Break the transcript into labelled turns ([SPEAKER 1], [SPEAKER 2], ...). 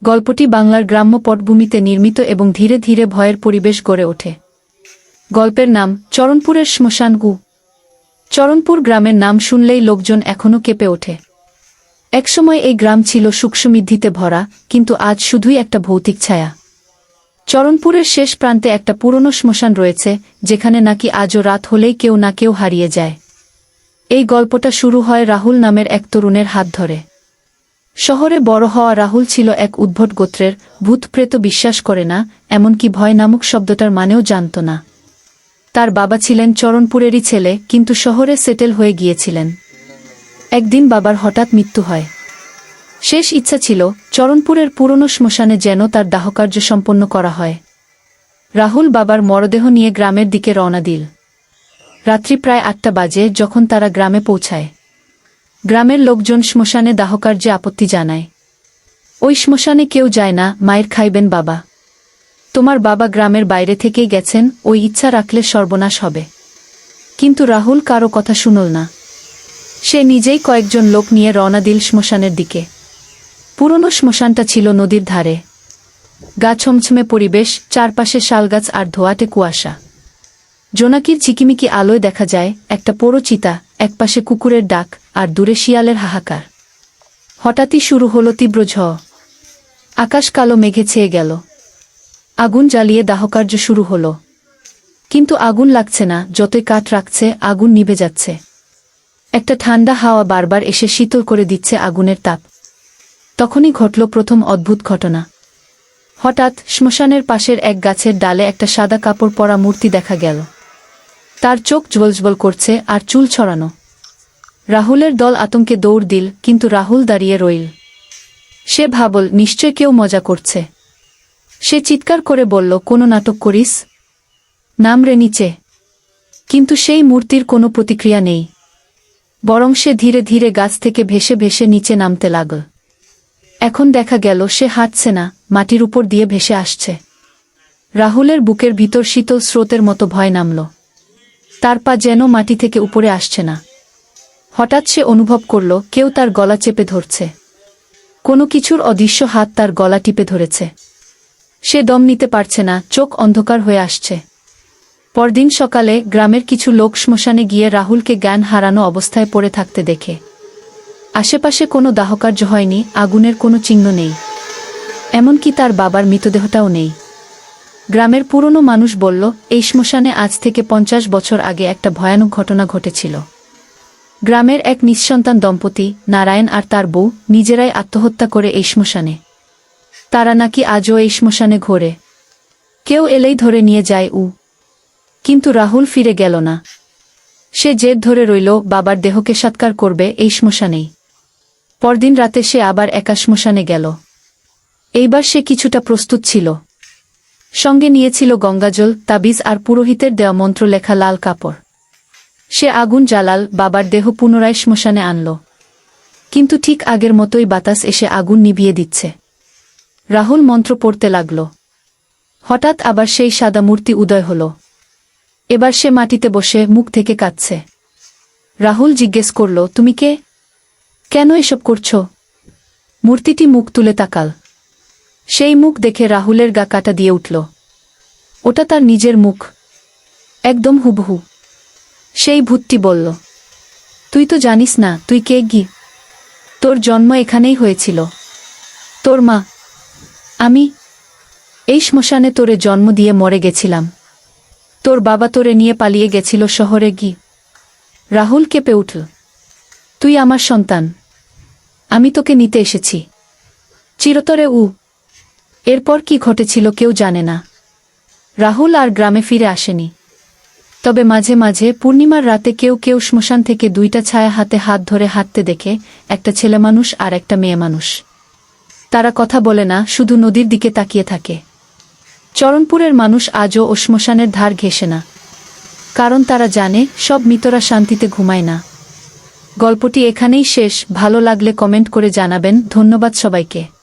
[SPEAKER 1] গল্পটি বাংলার গ্রাম্য পটভূমিতে নির্মিত এবং ধীরে ধীরে ভয়ের পরিবেশ গড়ে ওঠে। গল্পের নাম চরণপুরের শ্মশান। চরণপুর গ্রামের নাম শুনলেই লোকজন এখনও কেঁপে ওঠে। একসময় এই গ্রাম ছিল সুখ-সমৃদ্ধিতে ভরা, কিন্তু আজ শুধুই একটা ভৌতিক ছায়া। চরণপুরের শেষ প্রান্তে একটা পুরনো শ্মশান রয়েছে, যেখানে নাকি আজও রাত হলেই কেউ না কেউ হারিয়ে যায়। এই গল্পটা শুরু হয় রাহুল নামের এক তরুণের হাত ধরে। শহরে বড় হওয়া রাহুল ছিল এক উদ্ভট গোত্রের, ভূত-প্রেত বিশ্বাস করে না, এমনকি ভয় নামক শব্দটার মানেও জানত না। তার বাবা ছিলেন চরণপুরেরই ছেলে, কিন্তু শহরে সেটেল হয়ে গিয়েছিলেন। একদিন বাবার হঠাৎ মৃত্যু হয়। শেষ ইচ্ছা ছিল চরণপুরের পুরনো শ্মশানে যেন তার দাহকার্য সম্পন্ন করা হয়। রাহুল বাবার মরদেহ নিয়ে গ্রামের দিকে রওনা দিল। রাত্রি প্রায় ৮টা বাজে যখন তারা গ্রামে পৌঁছায়। গ্রামের লোকজন শ্মশানে দাহকার্যে আপত্তি জানায়। ওই শ্মশানে কেউ যায় না, মায়ের খাইবেন বাবা। তোমার বাবা গ্রামের বাইরে থেকেই গেছেন, ওই ইচ্ছা রাখলে সর্বনাশ হবে। কিন্তু রাহুল কারো কথা শুনল না। সে নিজেই কয়েকজন লোক নিয়ে রওনা দিল শ্মশানের দিকে। পুরনো শ্মশানটা ছিল নদীর ধারে। গা ছমছমে পরিবেশ, চারপাশে শালগাছ আর ধোঁয়াটে কুয়াশা। জোনাকির চিকিমিকি আলোয় দেখা যায় একটা পোড়ো চিতা, একপাশে কুকুরের ডাক আর দূরে শিয়ালের হাহাকার। হঠাৎই শুরু হলো তীব্র ঝড়। আকাশ কালো মেঘে ছেয়ে গেল। আগুন জ্বালিয়ে দাহকার্য শুরু হলো। কিন্তু আগুন লাগছে না, যতই কাঠ রাখছে আগুন নিভে যাচ্ছে। একটা ঠান্ডা হাওয়া বারবার এসে শীতল করে দিচ্ছে আগুনের তাপ। তখনই ঘটল প্রথম অদ্ভুত ঘটনা। হঠাৎ শ্মশানের পাশের এক গাছের ডালে একটা সাদা কাপড় পরা মূর্তি দেখা গেল। তার চোখ জ্বলজ্বল করছে আর চুল ছড়ানো। রাহুলের দল আতঙ্কে দৌড় দিল, কিন্তু রাহুল দাঁড়িয়ে রইল। সে ভাবল নিশ্চয় কেউ মজা করছে। সে চিৎকার করে বলল, কোনো নাটক করিস? নাম রে নিচে। কিন্তু সেই মূর্তির কোনো প্রতিক্রিয়া নেই। বরং সে ধীরে ধীরে গাছ থেকে ভেসে ভেসে নিচে নামতে লাগল। এখন দেখা গেল সে হাঁটছে না, মাটির উপর দিয়ে ভেসে আসছে। রাহুলের বুকের ভিতর শীতল স্রোতের মতো ভয় নামল। তার পা যেন মাটি থেকে উপরে আসছে না। হঠাৎ সে অনুভব করল কেউ তার গলা চেপে ধরছে। কোনো কিছুর অদৃশ্য হাত তার গলা টিপে ধরেছে। সে দম নিতে পারছে না, চোখ অন্ধকার হয়ে আসছে। পরদিন সকালে গ্রামের কিছু লোক শ্মশানে গিয়ে রাহুলকে জ্ঞান হারানো অবস্থায় পড়ে থাকতে দেখে। আশেপাশে কোনো দাহকার্য হয়নি, আগুনের কোনো চিহ্ন নেই, এমনকি তার বাবার মৃতদেহটাও নেই। গ্রামের পুরনো মানুষ বলল, এই শ্মশানে আজ থেকে 50 বছর আগে একটা ভয়ানক ঘটনা ঘটেছিল। গ্রামের এক নিঃসন্তান দম্পতি, নারায়ণ আর তার বউ, নিজেরাই আত্মহত্যা করে এই শ্মশানে। তারা নাকি আজও এই শ্মশানে ঘোরে। কেউ এলেই ধরে নিয়ে যায়। কিন্তু রাহুল ফিরে গেল না। সে জেদ ধরে রইল বাবার দেহকে সৎকার করবে এই শ্মশানেই। পরদিন রাতে সে আবার একা শ্মশানে গেল। এইবার সে কিছুটা প্রস্তুত ছিল। সঙ্গে নিয়েছিল গঙ্গাজল, তাবিজ আর পুরোহিতের দেওয়া মন্ত্র লেখা লাল কাপড়। সে আগুন জ্বালাল, বাবার দেহ পুনরায় শ্মশানে আনল। কিন্তু ঠিক আগের মতোই বাতাস এসে আগুন নিভিয়ে দিচ্ছে। রাহুল মন্ত্র পড়তে লাগল। হঠাৎ আবার সেই সাদা মূর্তি উদয় হল। এবার সে মাটিতে বসে মুখ থেকে কাঁদছে। রাহুল জিজ্ঞেস করল, তুমি কে? কেন এসব করছ? মূর্তিটি মুখ তুলে তাকাল। সেই মুখ দেখে রাহুলের গা কাটা দিয়ে উঠল। ওটা তার নিজের মুখ, একদম হুবহু। সেই ভূতটি বলল, তুই তো জানিস না তুই কে গি? তোর জন্ম এখানেই হয়েছিল। তোর মা, আমি এই শ্মশানে তোরে জন্ম দিয়ে মরে গেছিলাম। তোর বাবা তোরে নিয়ে পালিয়ে গেছিল শহরে গি। রাহুল কেঁপে উঠল, তুই আমার সন্তান, আমি তোকে নিতে এসেছি চিরতরে। এরপর কি ঘটেছিল কেউ জানে না। রাহুল আর গ্রামে ফিরে আসেনি। তবে মাঝে মাঝে পূর্ণিমার রাতে কেউ কেউ শ্মশান থেকে দুইটা ছায়া হাতে হাত ধরে হাঁটতে দেখে, একটা ছেলে মানুষ আর একটা মেয়ে মানুষ। তারা কথা বলে না, শুধু নদীর দিকে তাকিয়ে থাকে। চরণপুরের মানুষ আজও ও শ্মশানের ধার ঘেঁষে না, কারণ তারা জানে সব মৃতরা শান্তিতে ঘুমায় না। গল্পটি এখানেই শেষ। ভালো লাগলে কমেন্ট করে জানাবেন। ধন্যবাদ সবাইকে।